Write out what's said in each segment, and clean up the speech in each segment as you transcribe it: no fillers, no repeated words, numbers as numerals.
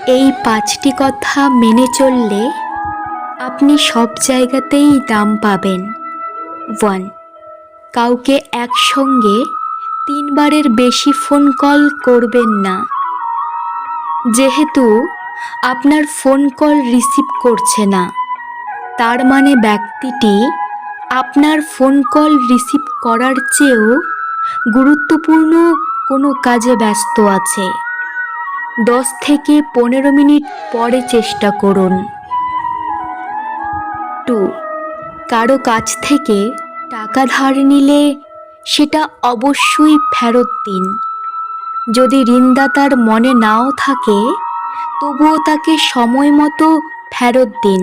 এই ৫টি কথা মেনে চললে আপনি সব জায়গাতেই দাম পাবেন। 1. কাউকে একসঙ্গে ৩ বারের বেশি ফোন কল করবেন না। যেহেতু আপনার ফোন কল রিসিভ করছে না, তার মানে ব্যক্তিটি আপনার ফোন কল রিসিভ করার চেয়েও গুরুত্বপূর্ণ কোনো কাজে ব্যস্ত আছে। 10 থেকে 15 মিনিট পরে চেষ্টা করুন। 2. কারো কাছ থেকে টাকা ধার নিলে সেটা অবশ্যই ফেরত দিন। যদি ঋণদাতার মনে নাও থাকে, তবুও তাকে সময় মতো ফেরত দিন,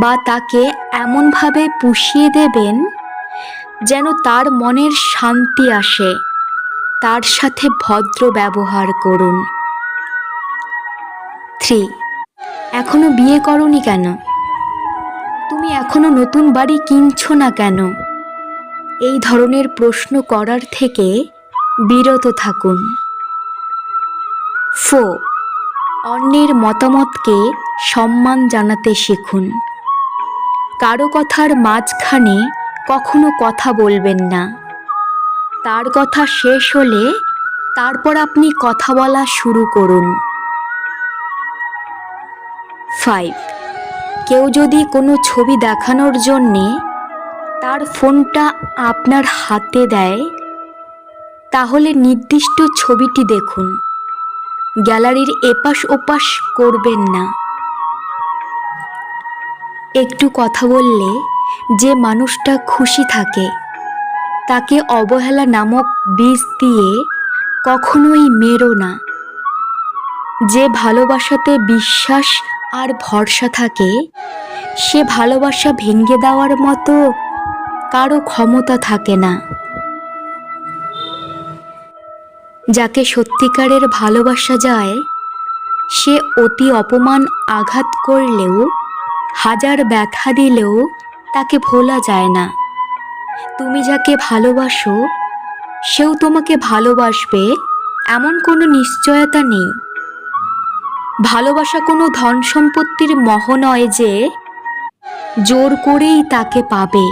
বা তাকে এমনভাবে পুষিয়ে দেবেন যেন তার মনের শান্তি আসে। তার সাথে ভদ্র ব্যবহার করুন। 3. এখনো বিয়ে করনি কেন? তুমি এখনো নতুন বাড়ি কিনছো না কেন? এই ধরনের প্রশ্ন করার থেকে বিরত থাকুন। 4. অন্যের মতামতকে সম্মান জানাতে শিখুন। কারো কথার মাঝখানে কখনো কথা বলবেন না। তার কথা শেষ হলে তারপর আপনি কথা বলা শুরু করুন। 5. কেউ যদি কোনো ছবি দেখানোর জন্যে তার ফোনটা আপনার হাতে দেয়, তাহলে নির্দিষ্ট ছবিটি দেখুন। গ্যালারির এপাশ ওপাশ করবেন না। একটু কথা বললে যে মানুষটা খুশি থাকে, তাকে অবহেলা নামক বীজ দিয়ে কখনোই মেরো না। যে ভালোবাসাতে বিশ্বাস আর ভরসা থাকে, সে ভালোবাসা ভেঙে দেওয়ার মতো কারো ক্ষমতা থাকে না। যাকে সত্যিকারের ভালোবাসা যায়, সে অতি অপমান আঘাত করলেও, হাজার ব্যথা দিলেও তাকে ভোলা যায় না। তুমি যাকে ভালোবাসো, সেও তোমাকে ভালোবাসবে এমন কোনো নিশ্চয়তা নেই। ভালোবাসা কোনো ধন সম্পত্তির মোহ নয় যে জোর করেই তাকে পাবে।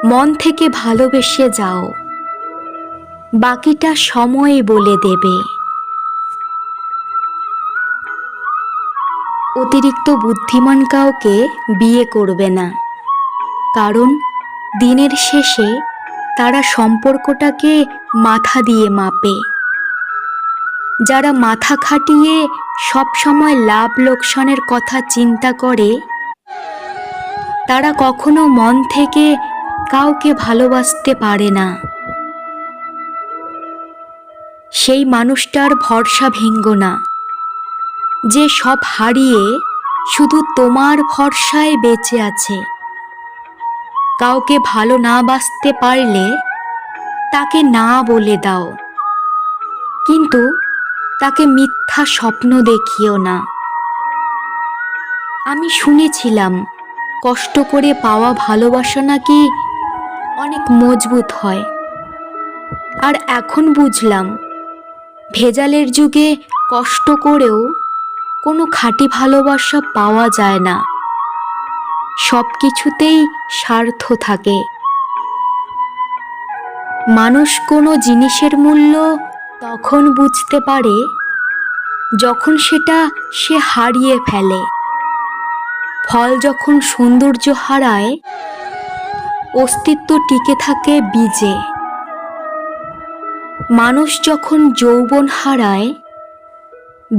মন থেকে ভালোবেসে যাও, বাকিটা সময় বলে দেবে। অতিরিক্ত বুদ্ধিমান কাউকে বিয়ে করবে না, কারণ দিনের শেষে তারা সম্পর্কটাকে মাথা দিয়ে মাপে। যারা মাথা খাটিয়ে সবসময় লাভ লোকসানের কথা চিন্তা করে, তারা কখনো মন থেকে কাউকে ভালোবাসতে পারে না। সেই মানুষটার ভরসা ভেঙ্গো না, যে সব হারিয়ে শুধু তোমার ভরসায় বেঁচে আছে। কাউকে ভালো না বাসতে পারলে তাকে না বলে দাও, কিন্তু তাকে মিথ্যা স্বপ্ন দেখিও না। আমি শুনেছিলাম কষ্ট করে পাওয়া ভালোবাসা নাকি অনেক মজবুত হয়, আর এখন বুঝলাম ভেজালের যুগে কষ্ট করেও কোনো খাঁটি ভালোবাসা পাওয়া যায় না। সব কিছুতেই স্বার্থ থাকে। মানুষ কোনো জিনিসের মূল্য তখন বুঝতে পারে যখন সেটা সে হারিয়ে ফেলে। ফল যখন সৌন্দর্য হারায়, অস্তিত্ব টিকে থাকে বীজে। মানুষ যখন যৌবন হারায়,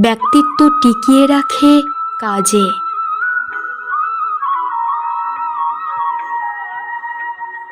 ব্যক্তিত্ব টিকিয়ে রাখে কাজে।